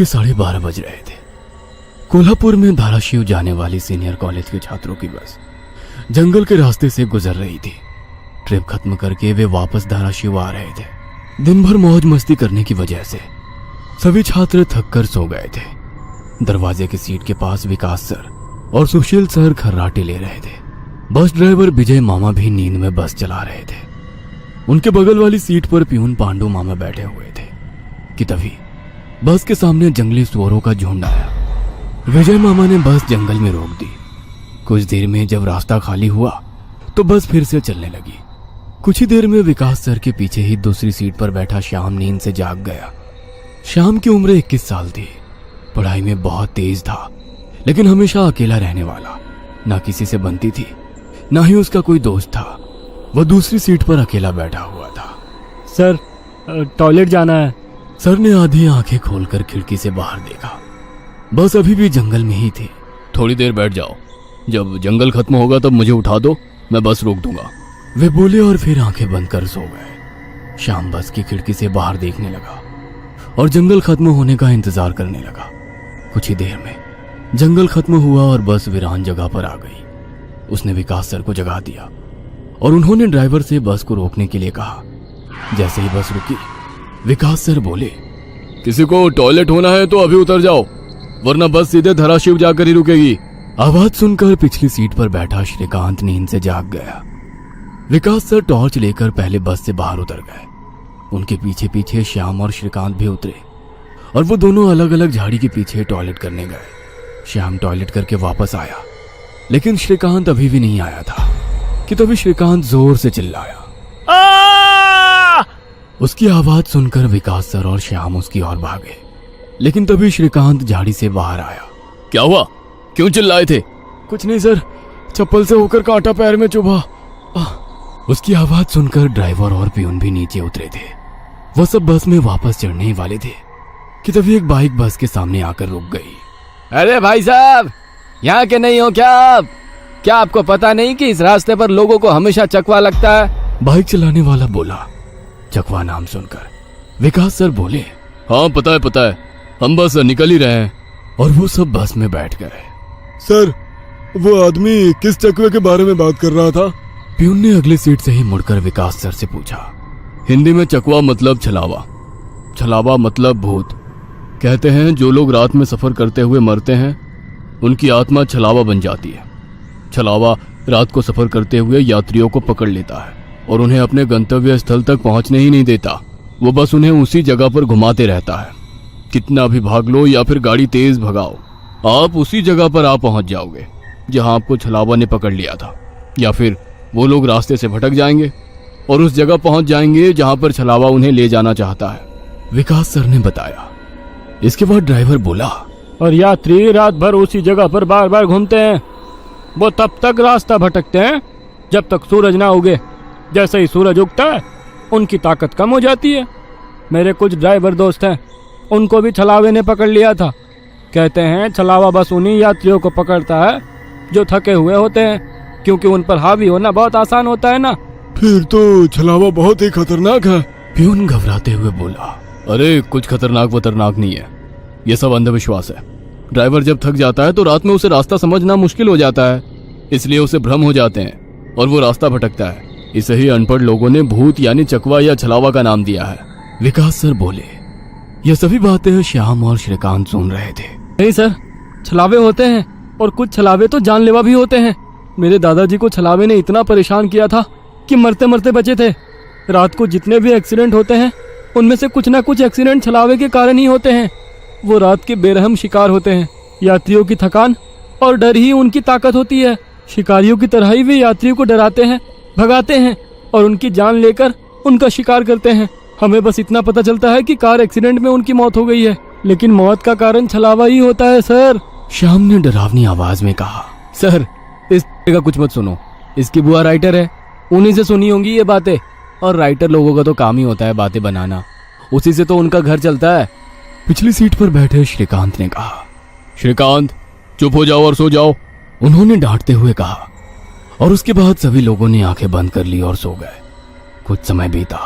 के 12:30 बज रहे थे। कोल्हापुर में धाराशिव जाने वाली सीनियर कॉलेज के छात्रों की बस जंगल के रास्ते से गुजर रही थी। ट्रिप खत्म करके वे वापस धाराशिव आ रहे थे। दिन भर मौज मस्ती करने की वजह से सभी छात्र थक कर सो गए थे। दरवाजे की सीट के पास विकास सर और सुशील सर खर्राटे ले रहे थे। बस ड्राइवर विजय मामा भी नींद में बस चला रहे थे। उनके बगल वाली सीट पर प्यून पांडु मामा बैठे हुए थे कि तभी बस के सामने जंगली सुअरों का झुंड आया। विजय मामा ने बस जंगल में रोक दी। कुछ देर में जब रास्ता खाली हुआ तो बस फिर से चलने लगी। कुछ ही देर में विकास सर के पीछे ही दूसरी सीट पर बैठा श्याम नींद से जाग गया। श्याम की उम्र 21 साल थी। पढ़ाई में बहुत तेज था, लेकिन हमेशा अकेला रहने वाला। ना किसी से बनती थी, ना ही उसका कोई दोस्त था। वह दूसरी सीट पर अकेला बैठा हुआ था। सर, टॉयलेट जाना है। सर ने आधी आंखें खोलकर खिड़की से बाहर देखा। बस अभी भी जंगल में ही थी। थोड़ी देर बैठ जाओ, जब जंगल खत्म होगा तब मुझे उठा दो, मैं बस रोक दूंगा। वे बोले और फिर आंखें बंद कर सो गए। श्याम बस की खिड़की से बाहर देखने लगा और जंगल खत्म होने का इंतजार करने लगा। कुछ ही देर में जंगल खत्म हुआ और बस वीरान जगह पर आ गई। उसने विकास सर को जगा दिया और उन्होंने ड्राइवर से बस को रोकने के लिए कहा। जैसे ही बस रुकी, विकास सर बोले, किसी को टॉयलेट होना है तो अभी उतर जाओ, वरना बस सीधे धाराशिव जाकर ही रुकेगी। आवाज सुनकर पिछली सीट पर बैठा श्रीकांत नींद से जाग गया। विकास सर टॉर्च लेकर पहले बस से बाहर उतर गए। उनके पीछे पीछे श्याम और श्रीकांत भी उतरे और वो दोनों अलग अलग झाड़ी के पीछे टॉयलेट करने गए। श्याम टॉयलेट करके वापस आया, लेकिन श्रीकांत अभी भी नहीं आया था कि तभी श्रीकांत जोर से चिल्लाया। उसकी आवाज सुनकर विकास सर और श्याम उसकी ओर भागे, लेकिन तभी श्रीकांत झाड़ी से बाहर आया। क्या हुआ, क्यों चिल्लाए थे? कुछ नहीं सर, चप्पल से होकर कांटा पैर में चुभा। उसकी आवाज सुनकर ड्राइवर और प्यून भी नीचे उतरे थे। वो सब बस में वापस चढ़ने ही वाले थे कि तभी एक बाइक बस के सामने आकर रुक गई। अरे भाई साहब, यहाँ के नहीं हो क्या आप? क्या आपको पता नहीं कि इस रास्ते पर लोगों को हमेशा चकवा लगता है? बाइक चलाने वाला बोला। चकवा नाम सुनकर विकास सर बोले, हाँ पता है, हम बस निकल ही रहे हैं। और वो सब बस में बैठ गए। सर, वो आदमी किस चकवे के बारे में बात कर रहा था? प्यून ने अगली सीट से ही मुड़कर विकास सर से पूछा। हिंदी में चकवा मतलब छलावा, छलावा मतलब भूत। कहते हैं जो लोग रात में सफर करते हुए मरते हैं उनकी आत्मा छलावा बन जाती है। छलावा रात को सफर करते हुए यात्रियों को पकड़ लेता है और उन्हें अपने गंतव्य स्थल तक पहुंचने ही नहीं देता। वो बस उन्हें उसी जगह पर घुमाते रहता है। कितना भी भाग लो या फिर गाड़ी तेज भगाओ, आप उसी जगह पर आ पहुंच जाओगे जहां आपको छलावा ने पकड़ लिया था। या फिर वो लोग रास्ते से भटक जाएंगे और उस जगह पहुंच जाएंगे जहां पर छलावा उन्हें ले जाना चाहता है, विकास सर ने बताया। इसके बाद ड्राइवर बोला, और यात्री रात भर उसी जगह पर बार बार घूमते हैं। वो तब तक रास्ता भटकते हैं जब तक सूरज ना उगे। जैसे ही सूरज उगता है उनकी ताकत कम हो जाती है। मेरे कुछ ड्राइवर दोस्त हैं, उनको भी छलावे ने पकड़ लिया था। कहते हैं छलावा बस उन्हीं यात्रियों को पकड़ता है जो थके हुए होते हैं, क्योंकि उन पर हावी होना बहुत आसान होता है ना। फिर तो छलावा बहुत ही खतरनाक है। प्यून घबराते हुए बोला, अरे कुछ खतरनाक वतरनाक नहीं है, ये सब अंधविश्वास है। ड्राइवर जब थक जाता है तो रात में उसे रास्ता समझना मुश्किल हो जाता है, इसलिए उसे भ्रम हो जाते हैं और वो रास्ता भटकता है। इसे ही अनपढ़ लोगों ने भूत यानी चकवा या छलावा का नाम दिया है, विकास सर बोले। ये सभी बातें श्याम और श्रीकांत सुन रहे थे। नहीं सर, छलावे होते हैं और कुछ छलावे तो जानलेवा भी होते हैं। मेरे दादाजी को छलावे ने इतना परेशान किया था कि मरते मरते बचे थे। रात को जितने भी एक्सीडेंट होते हैं उनमें से कुछ ना कुछ एक्सीडेंट छलावे के कारण ही होते हैं। वो रात के बेरहम शिकार होते हैं। यात्रियों की थकान और डर ही उनकी ताकत होती है। शिकारियों की तरह ही वे यात्रियों को डराते हैं, भगाते हैं और उनकी जान लेकर उनका शिकार करते हैं। हमें बस इतना पता चलता है कि कार एक्सीडेंट में उनकी मौत हो गई है, लेकिन मौत का कारण छलावा ही होता है सर। श्याम ने डरावनी आवाज में कहा। सर, इस का कुछ मत सुनो, इसकी बुआ राइटर है, उन्हीं से सुनी होंगी ये बातें। और राइटर लोगों का तो काम ही होता है बातें बनाना, उसी से तो उनका घर चलता है। पिछली सीट पर बैठे श्रीकांत ने कहा। श्रीकांत, चुप हो जाओ और सो जाओ, उन्होंने डांटते हुए कहा। और उसके बाद सभी लोगों ने आंखें बंद कर ली और सो गए। कुछ समय बीता।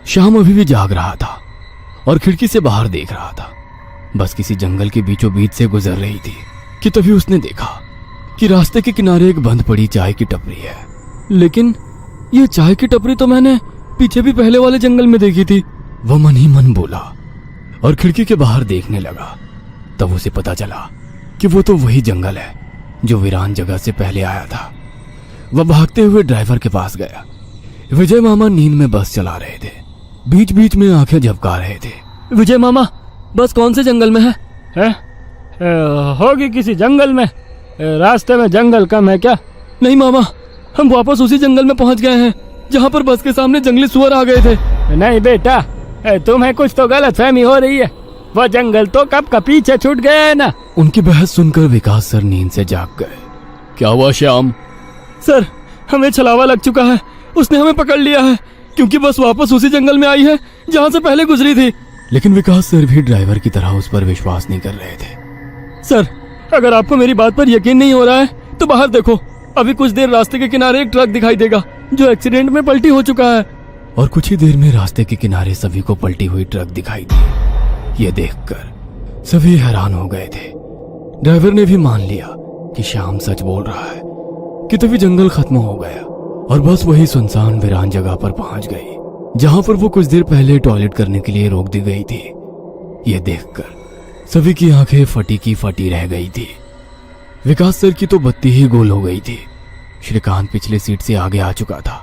श्याम अभी भी जाग रहा था और खिड़की से बाहर देख रहा था। बस किसी जंगल के बीचों बीच से गुजर रही थी कि तभी उसने देखा कि रास्ते के किनारे एक बंद पड़ी चाय की टपरी है। लेकिन ये चाय की टपरी तो मैंने पीछे भी पहले वाले जंगल में देखी थी। वह मन ही मन बोला और खिड़की के बाहर देखने लगा। तब उसे पता चला कि वो तो वही जंगल है जो वीरान जगह से पहले आया था। वह भागते हुए ड्राइवर के पास गया। विजय मामा नींद में बस चला रहे थे, बीच बीच में आंखें झपका रहे थे। विजय मामा, बस कौन से जंगल में है? होगी किसी जंगल में। रास्ते में जंगल कम है क्या? नहीं मामा, हम वापस उसी जंगल में पहुंच गए हैं जहां पर बस के सामने जंगली सुअर आ गए थे। नहीं बेटा, तुम्हें कुछ तो गलतफहमी हो रही है। वो जंगल तो कब का पीछे छूट गया है ना। उनकी बहस सुनकर विकास सर नींद से जाग गए। क्या हुआ श्याम? सर, हमें छलावा लग चुका है। उसने हमें पकड़ लिया है क्योंकि बस वापस उसी जंगल में आई है जहां से पहले गुजरी थी। लेकिन विकास सर भी ड्राइवर की तरह उस पर विश्वास नहीं कर रहे थे। सर, अगर आपको मेरी बात पर यकीन नहीं हो रहा है तो बाहर देखो। अभी कुछ देर रास्ते के किनारे एक ट्रक दिखाई देगा जो एक्सीडेंट में पलटी हो चुका है। और कुछ ही देर में रास्ते के किनारे सभी को पलटी हुई ट्रक दिखाई दी। ये देखकर सभी हैरान हो गए थे। ड्राइवर ने भी मान लिया कि श्याम सच बोल रहा है कि तभी जंगल खत्म हो गया और बस वही सुनसान वीरान जगह पर पहुंच गई जहां पर वो कुछ देर पहले टॉयलेट करने के लिए रोक दी गई थी। ये देखकर सभी की आंखें फटी की फटी रह गई थी। विकास सर की तो बत्ती ही गोल हो गई थी। श्रीकांत पिछले सीट से आगे आ चुका था।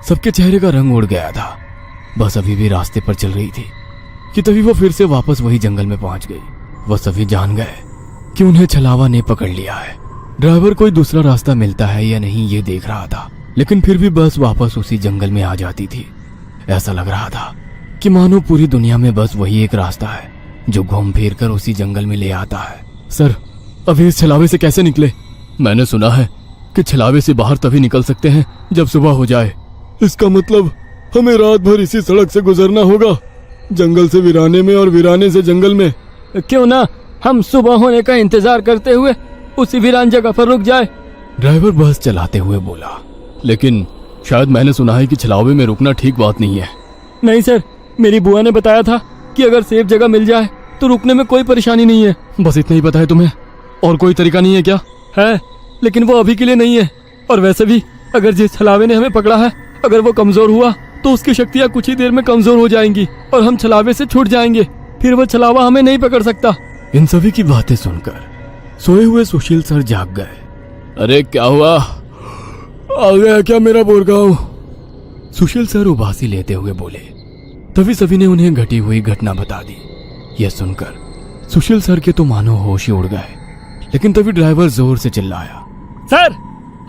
सबके चेहरे का रंग उड़ गया था। बस अभी भी रास्ते पर चल रही थी कि तभी वो फिर से वापस वही जंगल में पहुंच गई। वह सभी जान गए कि उन्हें छलावा ने पकड़ लिया है। ड्राइवर कोई दूसरा रास्ता मिलता है या नहीं ये देख रहा था, लेकिन फिर भी बस वापस उसी जंगल में आ जाती थी। ऐसा लग रहा था कि मानो पूरी दुनिया में बस वही एक रास्ता है जो घूम फिर कर उसी जंगल में ले आता है। सर, अभी इस छलावे से कैसे निकले? मैंने सुना है कि छलावे से बाहर तभी निकल सकते हैं जब सुबह हो जाए। इसका मतलब हमें रात भर इसी सड़क से गुजरना होगा, जंगल से वीराने में और वीराने से जंगल में। क्यों ना हम सुबह होने का इंतजार करते हुए उसी वीरान जगह पर रुक जाए। ड्राइवर बस चलाते हुए बोला। लेकिन शायद मैंने सुना है कि छलावे में रुकना ठीक बात नहीं है। नहीं सर, मेरी बुआ ने बताया था कि अगर सेफ जगह मिल जाए तो रुकने में कोई परेशानी नहीं है। बस इतना ही पता है तुम्हें? और कोई तरीका नहीं है क्या? है, लेकिन वो अभी के लिए नहीं है। और वैसे भी अगर जिस छलावे ने हमें पकड़ा है, अगर वो कमजोर हुआ तो उसकी शक्तियाँ कुछ ही देर में कमजोर हो जाएंगी और हम छलावे से छूट जाएंगे। फिर वो छलावा हमें नहीं पकड़ सकता। इन सभी की बातें सुनकर सोए हुए सुशील सर जाग गए। अरे क्या हुआ? आ गया क्या मेरा बोरगांव? सुशील सर उबासी लेते हुए बोले। तभी सभी ने उन्हें घटी हुई घटना बता दी। यह सुनकर सुशील सर के तो मानो होश ही उड़ गए। लेकिन तभी ड्राइवर जोर से चिल्लाया, सर,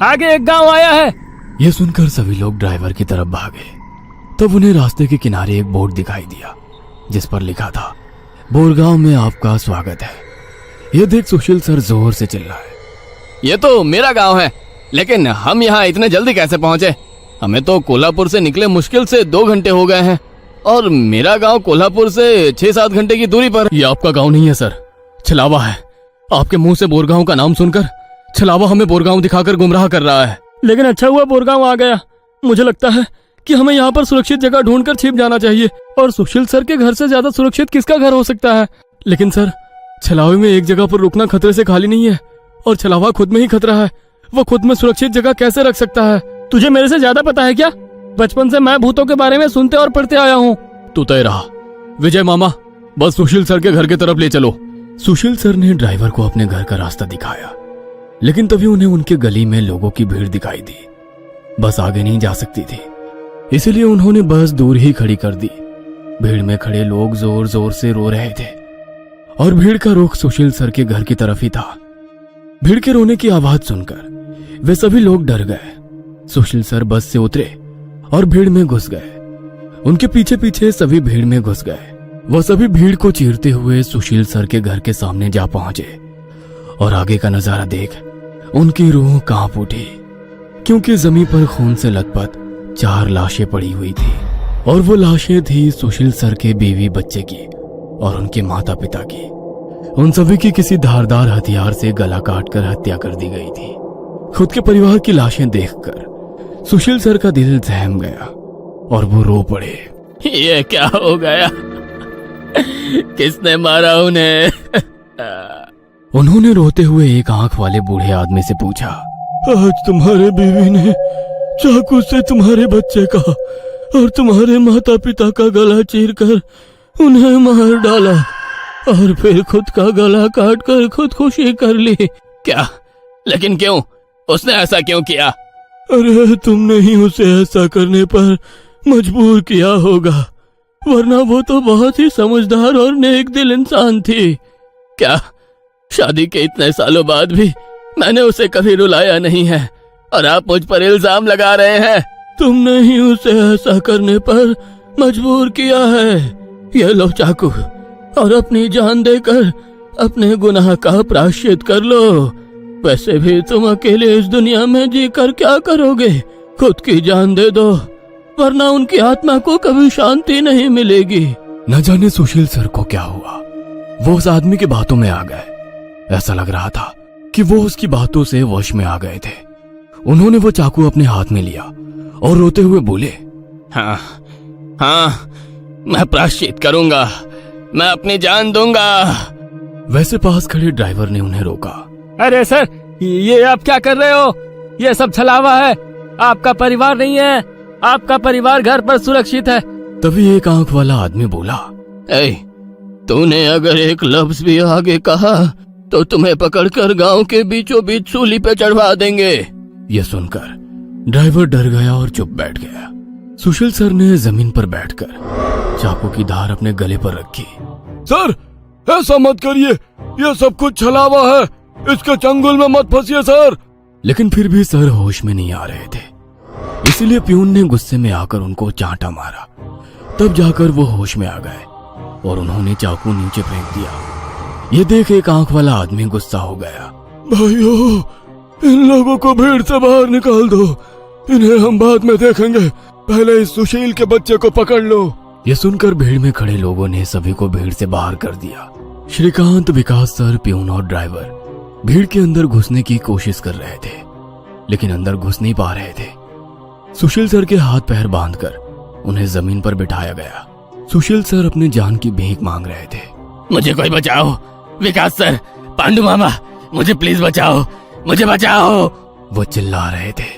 आगे एक गांव आया है। यह सुनकर सभी लोग ड्राइवर की तरफ भागे। तब उन्हें रास्ते के किनारे एक बोर्ड दिखाई दिया जिस पर लिखा था, बोरगांव में आपका स्वागत है। यह देख सुशील सर जोर से चिल्लाए, ये तो मेरा गांव है, लेकिन हम यहाँ इतने जल्दी कैसे पहुंचे? हमें तो कोल्हापुर से निकले मुश्किल से 2 घंटे हो गए हैं और मेरा गांव कोल्हापुर से 6-7 घंटे की दूरी पर। ये आपका गांव नहीं है सर, छलावा है। आपके मुंह से बोरगांव का नाम सुनकर छलावा हमें बोरगांव दिखाकर गुमराह कर रहा है। लेकिन अच्छा हुआ बोरगांव आ गया। मुझे लगता है कि हमें यहाँ पर सुरक्षित जगह ढूंढकर छिप जाना चाहिए। और सुशील सर के घर से ज्यादा सुरक्षित किसका घर हो सकता है? लेकिन सर, छलावे में एक जगह पर रुकना खतरे से खाली नहीं है और छलावा खुद में ही खतरा है। वो खुद में सुरक्षित जगह कैसे रख सकता है? तुझे मेरे से ज्यादा पता है क्या? बचपन से मैं भूतों के बारे में सुनते और पढ़ते आया हूँ। तू तय रहा। विजय मामा, बस सुशील सर के घर की तरफ ले चलो। सुशील सर ने ड्राइवर को अपने घर का रास्ता दिखाया, लेकिन तभी उन्हें उनके गली में लोगों की भीड़ दिखाई दी। बस आगे नहीं जा सकती थी, इसलिए उन्होंने बस दूर ही खड़ी कर दी। भीड़ में खड़े लोग जोर जोर से रो रहे थे और भीड़ का रुख सुशील सर के घर की तरफ ही था। भीड़ के रोने की आवाज सुनकर वे सभी लोग डर गए। सुशील सर बस से उतरे और भीड़ में घुस गए। उनके पीछे पीछे सभी भीड़ में घुस गए। वह सभी भीड़ को चीरते हुए सुशील सर के घर के सामने जा पहुंचे और आगे का नजारा देख उनकी रूह कांप उठी, क्योंकि जमीन पर खून से लथपथ 4 लाशें पड़ी हुई थी और वो लाशें थी सुशील सर के बीवी बच्चे की और उनके माता पिता की। उन सभी की किसी धारदार हथियार से गला काटकर हत्या कर दी गई थी। खुद के परिवार की लाशें देखकर सुशील सर का दिल सहम गया और वो रो पड़े। ये क्या हो गया? किसने मारा उन्हें? उन्होंने रोते हुए एक आंख वाले बूढ़े आदमी से पूछा। आज तुम्हारे बीवी ने चाकू से तुम्हारे बच्चे का और तुम्हारे माता पिता का गला चीरकर उन्हें मार डाला और फिर खुद का गला काट कर खुदकुशी कर ली। क्या? लेकिन क्यों? उसने ऐसा क्यों किया? अरे तुमने ही उसे ऐसा करने पर मजबूर किया होगा, वरना वो तो बहुत ही समझदार और नेक दिल इंसान थी। क्या शादी के इतने सालों बाद भी मैंने उसे कभी रुलाया नहीं है और आप मुझ पर इल्जाम लगा रहे हैं? तुमने ही उसे ऐसा करने पर मजबूर किया है। ये लो चाकू और अपनी जान देकर अपने गुनाह का प्रायश्चित कर लो। वैसे भी तुम अकेले इस दुनिया में जीकर क्या करोगे? खुद की जान दे दो, वरना उनकी आत्मा को कभी शांति नहीं मिलेगी। न जाने सुशील सर को क्या हुआ, वो उस आदमी की बातों में आ गए। ऐसा लग रहा था कि वो उसकी बातों से वश में आ गए थे। उन्होंने वो चाकू अपने हाथ में लिया और रोते हुए बोले, हाँ हाँ, मैं प्रायश्चित करूंगा, मैं अपनी जान दूंगा। वैसे पास खड़े ड्राइवर ने उन्हें रोका। अरे सर, ये आप क्या कर रहे हो? ये सब छलावा है, आपका परिवार नहीं है। आपका परिवार घर पर सुरक्षित है। तभी एक आंख वाला आदमी बोला, तूने अगर एक लफ्ज भी आगे कहा तो तुम्हें पकड़कर गांव के बीचों बीच सूली पे चढ़वा देंगे। यह सुनकर ड्राइवर डर गया और चुप बैठ गया। सुशील सर ने जमीन पर बैठकर चाकू की धार अपने गले पर रखी। सर, ऐसा मत करिए, ये सब कुछ छलावा है, इसके चंगुल में मत फंसिए सर। लेकिन फिर भी सर होश में नहीं आ रहे थे, इसीलिए प्यून ने गुस्से में आकर उनको चांटा मारा। तब जाकर वो होश में आ गए और उन्होंने चाकू नीचे फेंक दिया। ये देख एक आंख वाला आदमी गुस्सा हो गया। भाइयों, इन लोगों को भीड़ से बाहर निकाल दो, इन्हें हम बाद में देखेंगे, पहले इस सुशील के बच्चे को पकड़ लो। ये सुनकर भीड़ में खड़े लोगों ने सभी को भीड़ से बाहर कर दिया। श्रीकांत, विकास सर, प्यून और ड्राइवर भीड़ के अंदर घुसने की कोशिश कर रहे थे, लेकिन अंदर घुस नहीं पा रहे थे। सुशील सर के हाथ पैर बांधकर उन्हें जमीन पर बिठाया गया। सुशील सर अपनी जान की भीख मांग रहे थे। मुझे कोई बचाओ, विकास सर, पांडु मामा, मुझे प्लीज बचाओ, मुझे बचाओ, वो चिल्ला रहे थे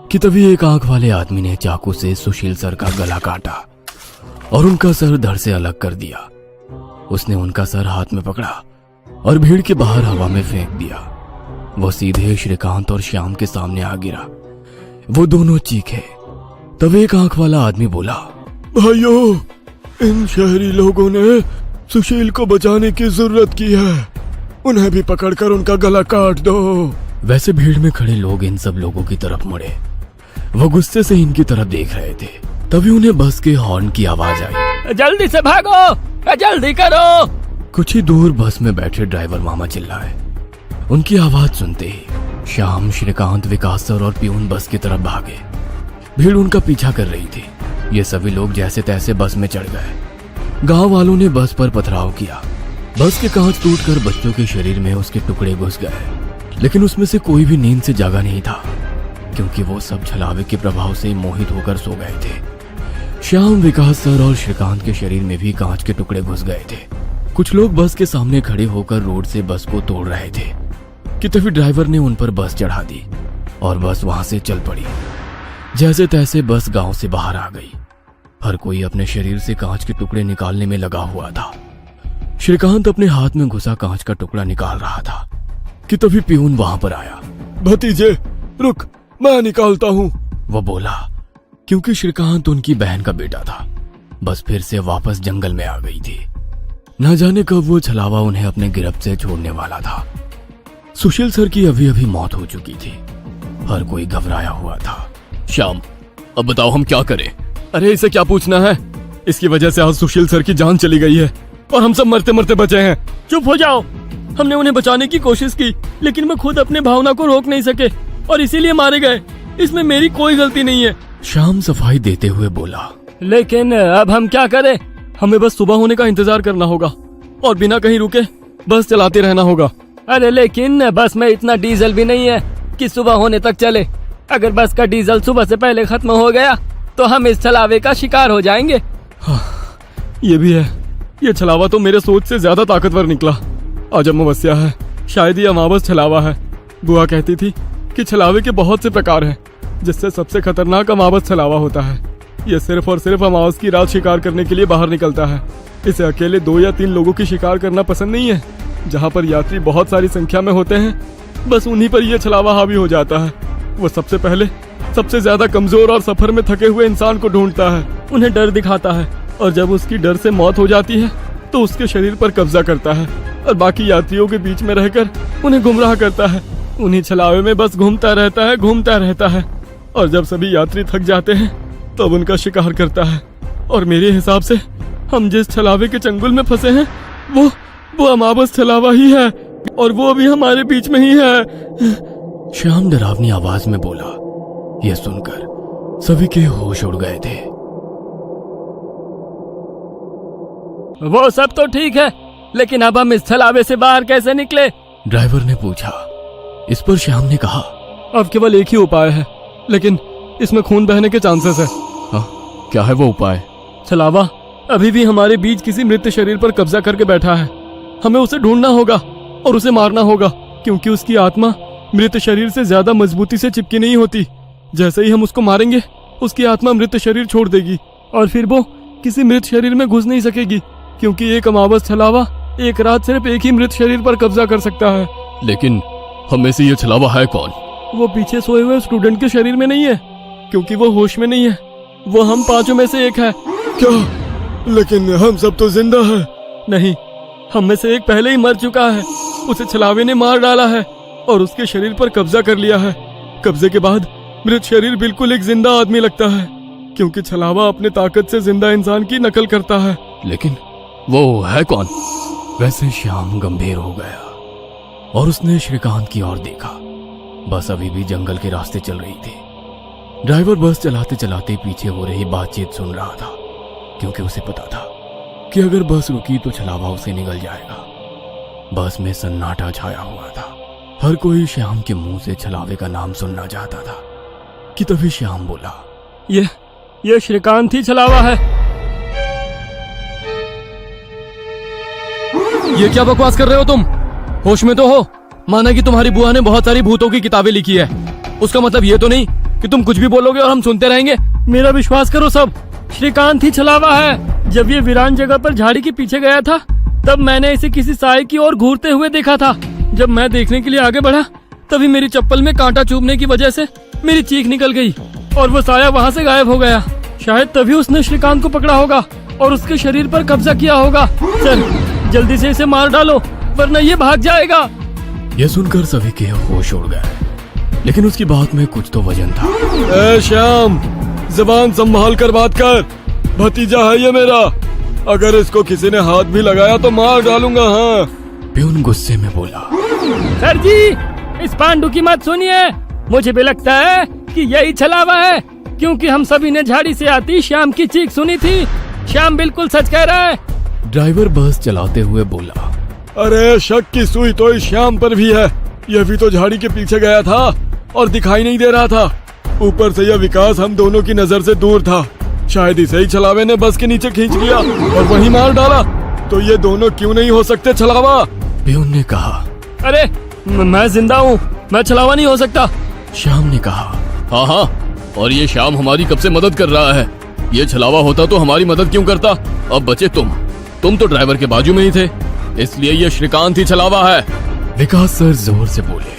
कि तभी एक आंख वाले आदमी ने चाकू से सुशील सर का गला काटा और उनका सर धड़ से अलग कर दिया। उसने उनका सर हाथ में पकड़ा और भीड़ के बाहर हवा में फेंक दिया। वो सीधे श्रीकांत और श्याम के सामने आ गिरा। वो दोनों चीखे। तब एक आंख वाला आदमी बोला, भाइयों, इन शहरी लोगों ने सुशील को बचाने की जरूरत की है, उन्हें भी पकड़कर उनका गला काट दो। वैसे भीड़ में खड़े लोग इन सब लोगों की तरफ मुड़े। वो गुस्से से इनकी तरफ देख रहे थे। तभी उन्हें बस के हॉर्न की आवाज आई। जल्दी से भागो, जल्दी करो। कुछ ही दूर बस में बैठे ड्राइवर मामा चिल्लाए। उनकी आवाज सुनते ही श्याम, श्रीकांत, विकास सर और प्यून बस की तरफ भागे। भीड़ उनका पीछा कर रही थी। ये सभी लोग जैसे तैसे बस में चढ़ गए। गांव वालों ने बस पर पथराव किया। बस के कांच टूटकर बच्चों के शरीर में उसके टुकड़े घुस गए, लेकिन उसमें से कोई भी नींद से जागा नहीं था, क्योंकि वो सब छलावे के प्रभाव से मोहित होकर सो गए थे। श्याम, विकास सर और श्रीकांत के शरीर में भी कांच के टुकड़े घुस गए थे। कुछ लोग बस के सामने खड़े होकर रोड से बस को तोड़ रहे थे कि तभी ड्राइवर ने उन पर बस चढ़ा दी और बस वहां से चल पड़ी। जैसे तैसे बस गांव से बाहर आ गई। हर कोई अपने शरीर से कांच के टुकड़े निकालने में लगा हुआ था। श्रीकांत अपने हाथ में घुसा कांच का टुकड़ा निकाल रहा था कि तभी प्यून वहां पर आया। भतीजे रुक, मैं निकालता हूँ, वो बोला, क्योंकि श्रीकांत उनकी बहन का बेटा था। बस फिर से वापस जंगल में आ गई थी। न जाने कब वो छलावा उन्हें अपने गिरफ्त से छोड़ने वाला था। सुशील सर की अभी अभी मौत हो चुकी थी। हर कोई घबराया हुआ था। श्याम, अब बताओ हम क्या करें? अरे इसे क्या पूछना है, इसकी वजह से आज सुशील सर की जान चली गई है और हम सब मरते मरते बचे हैं। चुप हो जाओ। हमने उन्हें बचाने की कोशिश की, लेकिन मैं खुद अपने भावना को रोक नहीं सके और इसीलिए मारे गए। इसमें मेरी कोई गलती नहीं है। श्याम सफाई देते हुए बोला, लेकिन अब हम क्या करें? हमें बस सुबह होने का इंतजार करना होगा और बिना कहीं रुके बस चलाते रहना होगा। अरे लेकिन बस में इतना डीजल भी नहीं है कि सुबह होने तक चले। अगर बस का डीजल सुबह से पहले खत्म हो गया तो हम इस छलावे का शिकार हो जाएंगे। ये भी है, ये छलावा तो मेरे सोच से ज्यादा ताकतवर निकला। आज अमावस्या है, शायद ये अमावस छलावा है। बुआ कहती थी कि छलावे के बहुत से प्रकार हैं, जिससे सबसे खतरनाक अमावस छलावा होता है। ये सिर्फ और सिर्फ अमावस की रात शिकार करने के लिए बाहर निकलता है। इसे अकेले 2 या 3 लोगों की शिकार करना पसंद नहीं है। जहाँ पर यात्री बहुत सारी संख्या में होते हैं, बस उन्हीं पर यह छलावा हावी हो जाता है। वो सबसे पहले सबसे ज्यादा कमजोर और सफर में थके हुए इंसान को ढूंढता है, उन्हें डर दिखाता है, और जब उसकी डर से मौत हो जाती है तो उसके शरीर पर कब्जा करता है और बाकी यात्रियों के बीच में रहकर उन्हें गुमराह करता है। उन्हीं छलावे में बस घूमता रहता है और जब सभी यात्री थक जाते हैं तब उनका शिकार करता है। और मेरे हिसाब से हम जिस छलावे के चंगुल में फंसे हैं वो अमावस छलावा ही है, और वो अभी हमारे बीच में ही है। श्याम डरावनी आवाज में बोला। यह सुनकर सभी के होश उड़ गए थे। वो सब तो ठीक है, लेकिन अब हम इस छलावे से बाहर कैसे निकले? ड्राइवर ने पूछा। इस पर श्याम ने कहा, अब केवल एक ही उपाय है, लेकिन इसमें खून बहने के चांसेस है। हाँ, क्या है वो उपाय? छलावा अभी भी हमारे बीच किसी मृत शरीर पर कब्जा करके बैठा है। हमें उसे ढूंढना होगा और उसे मारना होगा, क्योंकि उसकी आत्मा मृत शरीर से ज्यादा मजबूती से चिपकी नहीं होती। जैसे ही हम उसको मारेंगे, उसकी आत्मा मृत शरीर छोड़ देगी और फिर वो किसी मृत शरीर में घुस नहीं सकेगी, क्योंकि एक अमावस छलावा एक रात सिर्फ एक ही मृत शरीर पर कब्जा कर सकता है। लेकिन हम में से ये छलावा है कौन? वो पीछे सोए हुए स्टूडेंट के शरीर में नहीं है, क्योंकि वो होश में नहीं है। वो हम 5 में से एक है। क्या? लेकिन हम सब तो जिंदा हैं। नहीं, हम में से एक पहले ही मर चुका है। उसे छलावे ने मार डाला है और उसके शरीर पर कब्जा कर लिया है। कब्जे के बाद मृत शरीर बिल्कुल एक जिंदा आदमी लगता है, क्योंकि छलावा अपने ताकत से जिंदा इंसान की नकल करता है। लेकिन वो है कौन? वैसे श्याम गंभीर हो गया और उसने श्रीकांत की ओर देखा। बस अभी भी जंगल के रास्ते चल रही थी। ड्राइवर बस चलाते चलाते पीछे हो रही बातचीत सुन रहा था, क्योंकि उसे पता था कि अगर बस रुकी तो छलावा उसे निगल जाएगा। बस में सन्नाटा छाया हुआ था। हर कोई श्याम के मुंह से छलावे का नाम सुनना चाहता था कि तभी श्याम बोला, ये श्रीकांत ही छलावा है। ये क्या बकवास कर रहे हो तुम? होश में तो हो? माना कि तुम्हारी बुआ ने बहुत सारी भूतों की किताबें लिखी है, उसका मतलब ये तो नहीं कि तुम कुछ भी बोलोगे और हम सुनते रहेंगे। मेरा विश्वास करो सब, श्रीकांत ही छलावा है। जब ये वीरान जगह पर झाड़ी के पीछे गया था, तब मैंने इसे किसी साए की ओर घूरते हुए देखा था। जब मैं देखने के लिए आगे बढ़ा, तभी मेरी चप्पल में कांटा चुभने की वजह से मेरी चीख निकल गई और वो साया वहाँ से गायब हो गया। शायद तभी उसने श्रीकांत को पकड़ा होगा और उसके शरीर पर कब्जा किया होगा। चल जल्दी से इसे मार डालो, वरना ये भाग जाएगा। यह सुनकर सभी के होश उड़ गए, लेकिन उसकी बात में कुछ तो वजन था। ए श्याम, जबान संभाल कर बात कर। भतीजा है ये मेरा, अगर इसको किसी ने हाथ भी लगाया तो मार डालूंगा। हाँ। प्यून गुस्से में बोला, सर जी, इस पांडु की मत सुनिए। मुझे भी लगता है कि यही छलावा है, क्योंकि हम सभी ने झाड़ी से आती श्याम की चीख सुनी थी। श्याम बिल्कुल सच कह रहा है। ड्राइवर बस चलाते हुए बोला, अरे शक की सुई तो इस श्याम पर भी है। यह भी तो झाड़ी के पीछे गया था और दिखाई नहीं दे रहा था। ऊपर से यह विकास हम दोनों की नजर से दूर था। शायद इसे ही छलावे ने बस के नीचे खींच लिया और वहीं मार डाला। तो ये दोनों क्यों नहीं हो सकते छलावा? प्यून ने कहा। अरे मैं जिंदा हूँ, मैं छलावा नहीं हो सकता। श्याम ने कहा, हाँ, और ये श्याम हमारी कब से मदद कर रहा है। ये छलावा होता तो हमारी मदद क्यों करता? अब बचे तुम तो ड्राइवर के बाजू में ही थे, इसलिए ये श्रीकांत ही छलावा है। विकास सर जोर से बोले,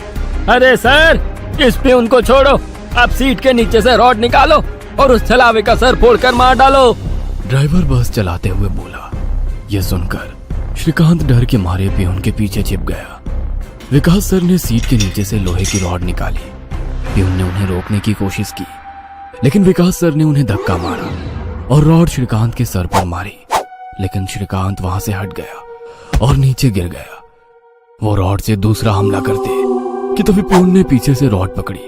अरे सर, इस पे उनको छोड़ो। अब सीट के नीचे से रॉड निकालो और उस छलावे का सर फोड़कर मार डालो। ड्राइवर बस चलाते हुए बोला। यह सुनकर श्रीकांत डर के मारे प्यून के पीछे छिप गया। विकास सर ने सीट के नीचे से लोहे की रॉड निकाली। प्यून ने उन्हें रोकने की कोशिश की, लेकिन विकास सर ने उन्हें धक्का मारा और रॉड श्रीकांत के सर पर मारी। लेकिन श्रीकांत वहां से हट गया और नीचे गिर गया। वो रॉड से दूसरा हमला करते कि तभी प्यून ने पीछे से रॉड पकड़ी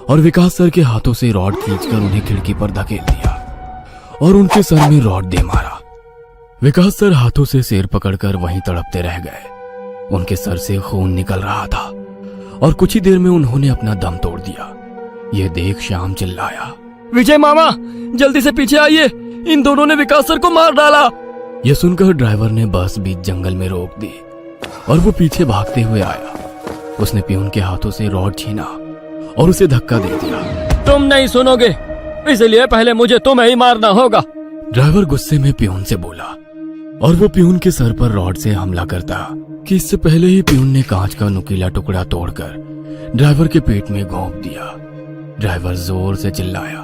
और विकास सर के हाथों से रॉड खींचकर उन्हें खिड़की पर धकेल दिया और उनके सर में रॉड दे मारा। विकास सर हाथों से सिर पकड़कर वहीं तड़पते रह गए। उनके सर से खून निकल रहा था और कुछ ही देर में उन्होंने अपना दम तोड़ दिया। यह देख श्याम चिल्लाया, विजय मामा, जल्दी से पीछे आइए, इन दोनों ने विकास सर को मार डाला। यह सुनकर ड्राइवर ने बस बीच जंगल में रोक दी और वो पीछे भागते हुए आया। उसने पियून के हाथों से रॉड छीना और उसे धक्का दे दिया। तुम नहीं सुनोगे, इसलिए पहले मुझे तुम्हें ही मारना होगा। ड्राइवर गुस्से में पियून से बोला और वो पियून के सर पर रॉड से हमला करता कि इससे पहले ही पियून ने कांच का नुकीला टुकड़ा तोड़कर ड्राइवर के पेट में घोंप दिया। ड्राइवर जोर से चिल्लाया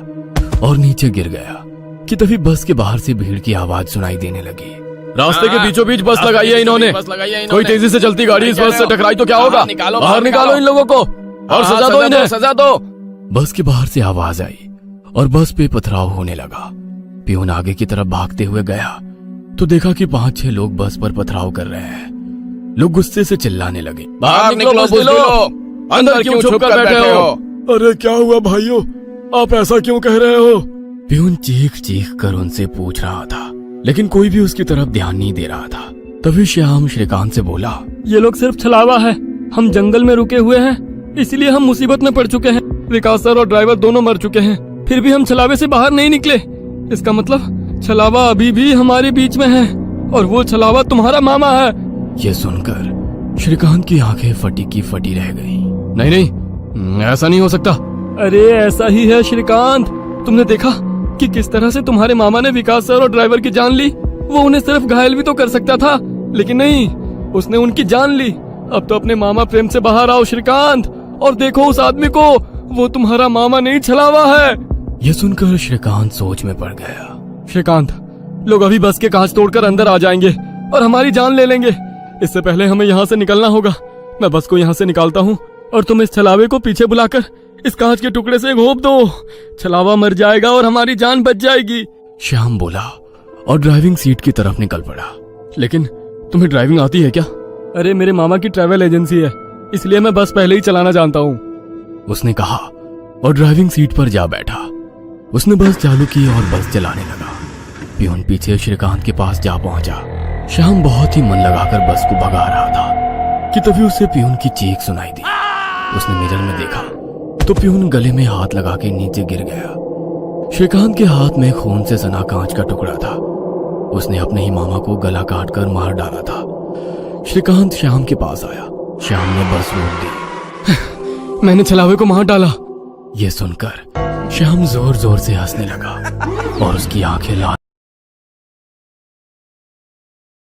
और नीचे गिर गया कि तभी बस के बाहर से भीड़ की आवाज सुनाई देने लगी। रास्ते के बीचों बीच बस लगाई है इन्होंने। कोई तेजी से चलती गाड़ी इस बस से टकराई तो क्या होगा? बाहर निकालो इन लोगों को और सजा दो इन्हें, सजा दो। बस के बाहर से आवाज आई और बस पे पथराव होने लगा। पियून आगे की तरफ भागते हुए गया तो देखा कि 5-6 लोग बस पर पथराव कर रहे हैं। लोग गुस्से से चिल्लाने लगे, बाहर निकलो बुज़दिलो, अंदर क्यों छुप कर बैठे हो? अरे क्या हुआ भाइयों, आप ऐसा क्यों कह रहे हो? पियून चीख चीख कर उनसे पूछ रहा था, लेकिन कोई भी उसकी तरफ ध्यान नहीं दे रहा था। तभी श्याम श्रीकांत से बोला, ये लोग सिर्फ छलावा है। हम जंगल में रुके हुए हैं, इसलिए हम मुसीबत में पड़ चुके हैं। विकास सर और ड्राइवर दोनों मर चुके हैं, फिर भी हम छलावे से बाहर नहीं निकले। इसका मतलब छलावा अभी भी हमारे बीच में है और वो छलावा तुम्हारा मामा है। यह सुनकर श्रीकांत की आंखें फटी की फटी रह गईं। नहीं नहीं, ऐसा नहीं हो सकता। अरे ऐसा ही है श्रीकांत, तुमने देखा कि किस तरह से तुम्हारे मामा ने विकास सर और ड्राइवर की जान ली। वो उन्हें सिर्फ घायल भी तो कर सकता था, लेकिन नहीं, उसने उनकी जान ली। अब तो अपने मामा प्रेम से बाहर आओ श्रीकांत और देखो उस आदमी को, वो तुम्हारा मामा नहीं छलावा है। यह सुनकर श्रीकांत सोच में पड़ गया। श्रीकांत, लोग अभी बस के कांच तोड़कर अंदर आ जाएंगे और हमारी जान ले लेंगे। इससे पहले हमें यहाँ से निकलना होगा। मैं बस को यहाँ से निकालता हूँ और तुम इस छलावे को पीछे बुलाकर इस कांच के टुकड़े से घोंप दो। छलावा मर जाएगा और हमारी जान बच जाएगी। श्याम बोला और ड्राइविंग सीट की तरफ निकल पड़ा। लेकिन तुम्हें ड्राइविंग आती है क्या? अरे मेरे मामा की ट्रैवल एजेंसी है, इसलिए मैं बस पहले ही चलाना जानता हूँ, उसने कहा और ड्राइविंग सीट पर जा बैठा। उसने बस चालू की और बस चलाने लगा। पियून पीछे श्रीकांत के पास जा पहुंचा। श्याम बहुत ही मन लगाकर बस को भगा रहा था कि तभी उसे पियून की चीख सुनाई दी। उसने मिरर में देखा तो पियून गले में हाथ लगा के नीचे गिर गया। श्रीकांत के हाथ में खून से सना कांच का टुकड़ा था। उसने अपने ही मामा को गला काट कर मार डाला था। श्रीकांत श्याम के पास आया। श्याम ने बस रोक दी। मैंने छलावे को मार डाला। यह सुनकर श्याम जोर जोर से हंसने लगा और उसकी आंखें लाल